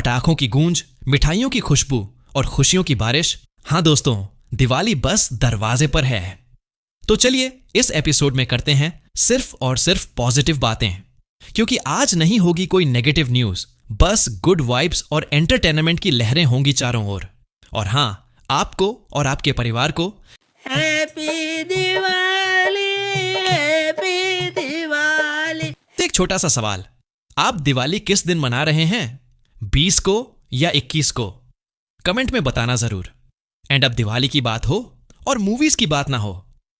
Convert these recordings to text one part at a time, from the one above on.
पटाखों की गूंज, मिठाइयों की खुशबू और खुशियों की बारिश। हाँ दोस्तों, दिवाली बस दरवाजे पर है। तो चलिए इस एपिसोड में करते हैं सिर्फ और सिर्फ पॉजिटिव बातें, क्योंकि आज नहीं होगी कोई नेगेटिव न्यूज, बस गुड वाइब्स और एंटरटेनमेंट की लहरें होंगी चारों ओर। और हाँ, आपको और आपके परिवार को हैप्पी दिवाली, हैप्पी दिवाली। एक छोटा सा सवाल, आप दिवाली किस दिन मना रहे हैं? 20 को या 21 को? कमेंट में बताना जरूर। एंड अब दिवाली की बात हो और मूवीज की बात ना हो,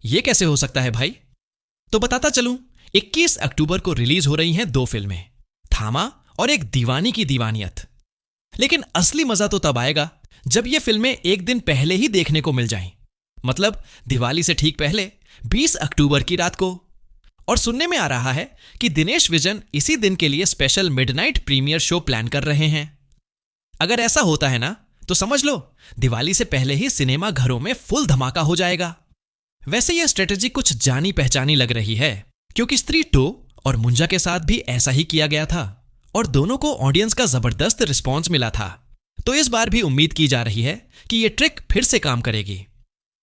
ये कैसे हो सकता है भाई? तो बताता चलूं, 21 अक्टूबर को रिलीज हो रही हैं 2 फिल्में, थामा और एक दीवानी की दीवानियत। लेकिन असली मजा तो तब आएगा जब ये फिल्में एक दिन पहले ही देखने को मिल जाएं, मतलब दिवाली से ठीक पहले 20 अक्टूबर की रात को। और सुनने में आ रहा है कि दिनेश विजन इसी दिन के लिए special midnight premiere show plan कर रहे हैं। अगर ऐसा होता है ना, तो समझ लो दिवाली से पहले ही सिनेमा घरों में फुल धमाका हो जाएगा। वैसे यह स्ट्रेटेजी कुछ जानी पहचानी लग रही है, क्योंकि स्त्री 2 और मुंजा के साथ भी ऐसा ही किया गया था और दोनों को ऑडियंस का जबरदस्त रिस्पॉन्स मिला था। तो इस बार भी उम्मीद की जा रही है कि यह ट्रिक फिर से काम करेगी।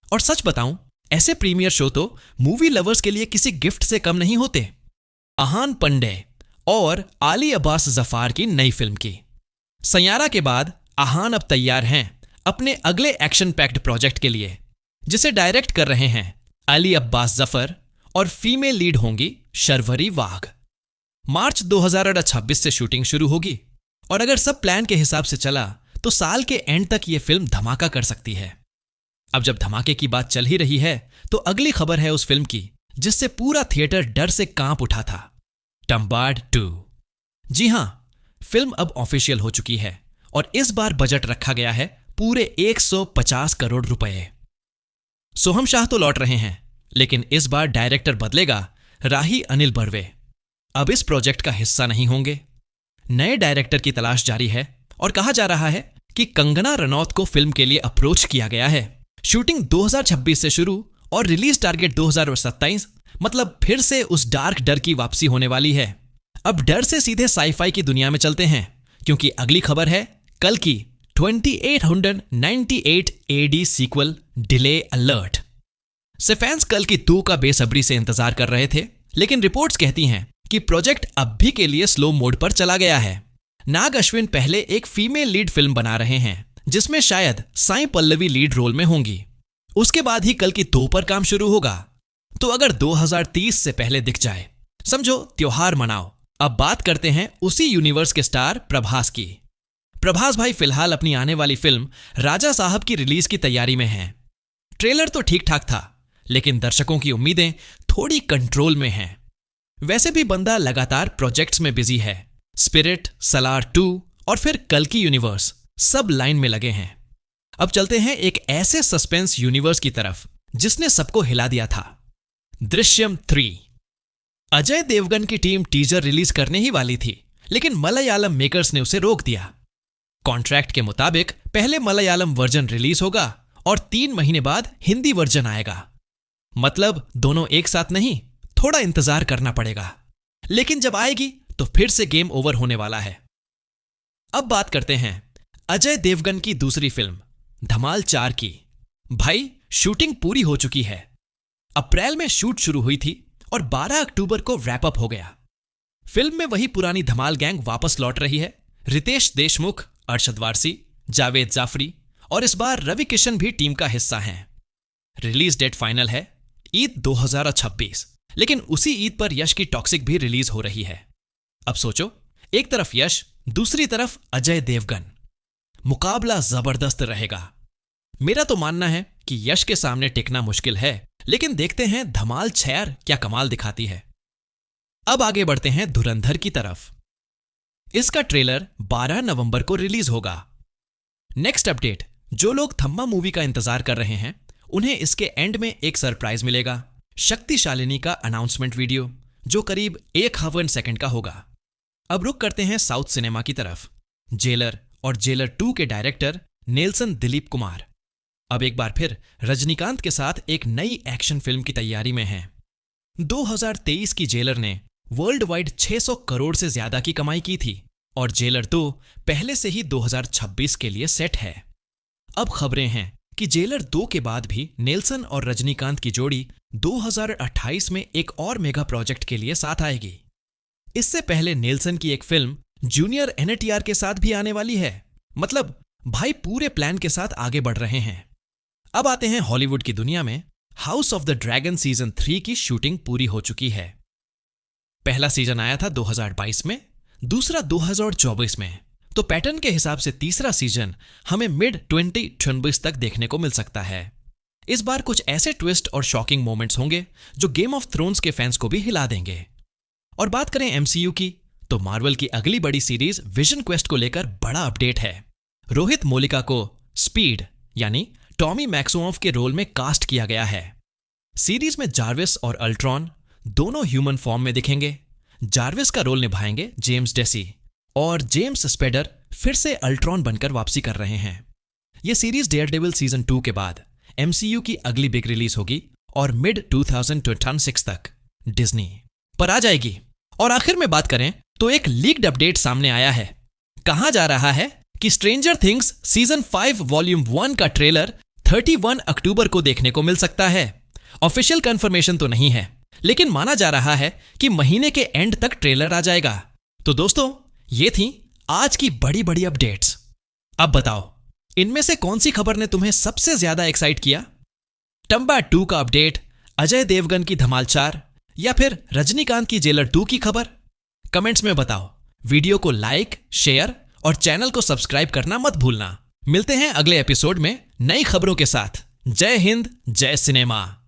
और सच बताऊं, ऐसे प्रीमियर शो तो मूवी लवर्स के लिए किसी गिफ्ट से कम नहीं होते। अहान पंडे और आली अब्बास जफार की नई फिल्म की सैयारा के बाद अहान अब तैयार हैं अपने अगले एक्शन पैक्ड प्रोजेक्ट के लिए, जिसे डायरेक्ट कर रहे हैं अली अब्बास जफर और फीमेल लीड होंगी शर्वरी वाघ। मार्च 2026 से शूटिंग शुरू होगी और अगर सब प्लान के हिसाब से चला तो साल के एंड तक यह फिल्म धमाका कर सकती है। अब जब धमाके की बात चल ही रही है, तो अगली खबर है उस फिल्म की जिससे पूरा थिएटर डर से कांप उठा था, टम्बाड 2। जी हां, फिल्म अब ऑफिशियल हो चुकी है और इस बार बजट रखा गया है पूरे 150 करोड़ रुपए। सोहम शाह तो लौट रहे हैं, लेकिन इस बार डायरेक्टर बदलेगा, राही अनिल बर्वे अब इस प्रोजेक्ट का हिस्सा नहीं होंगे। नए डायरेक्टर की तलाश जारी है और कहा जा रहा है कि कंगना रनौत को फिल्म के लिए अप्रोच किया गया है। शूटिंग 2026 से शुरू और रिलीज टारगेट 2027, मतलब फिर से उस डार्क डर की वापसी होने वाली है। अब डर से सीधे साईफाई की दुनिया में चलते हैं, क्योंकि अगली खबर है कल की 2898 AD सीक्वल डिले अलर्ट से फैंस कल की 2 का बेसब्री से इंतजार कर रहे थे, लेकिन रिपोर्ट्स कहती हैं कि प्रोजेक्ट अब भी के लिए स्लो मोड पर चला गया है। नाग अश्विन पहले एक फीमेल लीड फिल्म बना रहे हैं, जिसमें शायद साई पल्लवी लीड रोल में होंगी। उसके बाद ही कल की 2 पर काम शुरू होगा। तो अगर 2030 से पहले दिख जाए, समझो त्योहार मनाओ। अब बात करते हैं उसी यूनिवर्स के स्टार प्रभास की। प्रभास भाई फिलहाल अपनी आने वाली फिल्म राजा साहब की रिलीज की तैयारी में हैं। ट्रेलर तो ठीक ठाक था, लेकिन दर्शकों की उम्मीदें थोड़ी कंट्रोल में हैं। वैसे भी बंदा लगातार प्रोजेक्ट्स में बिजी है। स्पिरिट, सलार 2 और फिर कल की यूनिवर्स सब लाइन में लगे हैं। अब चलते हैं एक ऐसे सस्पेंस यूनिवर्स की तरफ जिसने सबको हिला दिया था, दृश्यम 3। अजय देवगन की टीम टीजर रिलीज करने ही वाली थी, लेकिन मलयालम मेकर्स ने उसे रोक दिया। कॉन्ट्रैक्ट के मुताबिक पहले मलयालम वर्जन रिलीज होगा और 3 महीने बाद हिंदी वर्जन आएगा। मतलब दोनों एक साथ नहीं, थोड़ा इंतजार करना पड़ेगा। लेकिन जब आएगी तो फिर से गेम ओवर होने वाला है। अब बात करते हैं अजय देवगन की दूसरी फिल्म धमाल 4 की। भाई शूटिंग पूरी हो चुकी है। अप्रैल में शूट शुरू हुई थी और 12 अक्टूबर को रैप अप हो गया। फिल्म में वही पुरानी धमाल गैंग वापस लौट रही है। रितेश देशमुख, अरशद वारसी, जावेद जाफरी और इस बार रवि किशन भी टीम का हिस्सा हैं। रिलीज डेट फाइनल है ईद 2026, लेकिन उसी ईद पर यश की टॉक्सिक भी रिलीज हो रही है। अब सोचो, एक तरफ यश, दूसरी तरफ अजय देवगन। मुकाबला जबरदस्त रहेगा। मेरा तो मानना है कि यश के सामने टिकना मुश्किल है, लेकिन देखते हैं धमाल 6 क्या कमाल दिखाती है। अब आगे बढ़ते हैं धुरंधर की तरफ। इसका ट्रेलर 12 नवंबर को रिलीज होगा। नेक्स्ट अपडेट, जो लोग थम्मा मूवी का इंतजार कर रहे हैं, उन्हें इसके एंड में एक सरप्राइज मिलेगा, शक्तिशालिनी का अनाउंसमेंट वीडियो, जो करीब 51 सेकंड का होगा। अब रुक करते हैं साउथ सिनेमा की तरफ। जेलर और जेलर 2 के डायरेक्टर नेल्सन दिलीप कुमार अब एक बार फिर रजनीकांत के साथ एक नई एक्शन फिल्म की तैयारी में हैं। 2023 की जेलर ने वर्ल्ड वाइड 600 करोड़ से ज्यादा की कमाई की थी और जेलर 2 पहले से ही 2026 के लिए सेट है। अब खबरें हैं कि जेलर 2 के बाद भी नेल्सन और रजनीकांत की जोड़ी 2028 में एक और मेगा प्रोजेक्ट के लिए साथ आएगी। इससे पहले नेल्सन की एक फिल्म जूनियर NTR के साथ भी आने वाली है। मतलब भाई पूरे प्लान के साथ आगे बढ़ रहे हैं। अब आते हैं हॉलीवुड की दुनिया में। House of the dragon season 3 की शूटिंग पूरी हो चुकी है। पहला सीजन आया था 2022 में, दूसरा 2024 में। तो पैटर्न के हिसाब से तीसरा सीजन हमें मिड 2026 तक देखने को मिल सकता है। इस बार कुछ ऐसे ट्विस्ट और शॉकिंग मोमेंट्स होंगे जो गेम ऑफ थ्रोन्स के फैंस को भी हिला देंगे। और बात करें MCU की, तो मार्वल की अगली बड़ी सीरीज विजन क्वेस्ट को लेकर बड़ा अपडेट है। रोहित मोलिका को स्पीड यानी टॉमी मैक्सोमोफ के रोल में कास्ट किया गया है। सीरीज में जार्विस और अल्ट्रॉन दोनों ह्यूमन फॉर्म में दिखेंगे। जार्विस का रोल निभाएंगे जेम्स डेसी और जेम्स स्पेडर फिर से अल्ट्रॉन बनकर वापसी कर रहे हैं। यह सीरीज डेयरडेविल सीजन 2 के बाद MCU की अगली बिग रिलीज होगी और मिड 2026 तक डिज्नी पर आ जाएगी। और आखिर में बात करें तो एक लीक्ड अपडेट सामने आया है। कहा जा रहा है कि स्ट्रेंजर थिंग्स सीजन 5 वॉल्यूम 1 का ट्रेलर 31 अक्टूबर को देखने को मिल सकता है। ऑफिशियल कंफर्मेशन तो नहीं है, लेकिन माना जा रहा है कि महीने के एंड तक ट्रेलर आ जाएगा। तो दोस्तों, ये थी आज की बड़ी बड़ी अपडेट्स। अब बताओ, इनमें से कौन सी खबर ने तुम्हें सबसे ज्यादा एक्साइट किया? टम्बा 2 का अपडेट, अजय देवगन की धमाल 4 या फिर रजनीकांत की जेलर 2 की खबर? कमेंट्स में बताओ। वीडियो को लाइक, शेयर और चैनल को सब्सक्राइब करना मत भूलना। मिलते हैं अगले एपिसोड में नई खबरों के साथ। जय हिंद, जय सिनेमा।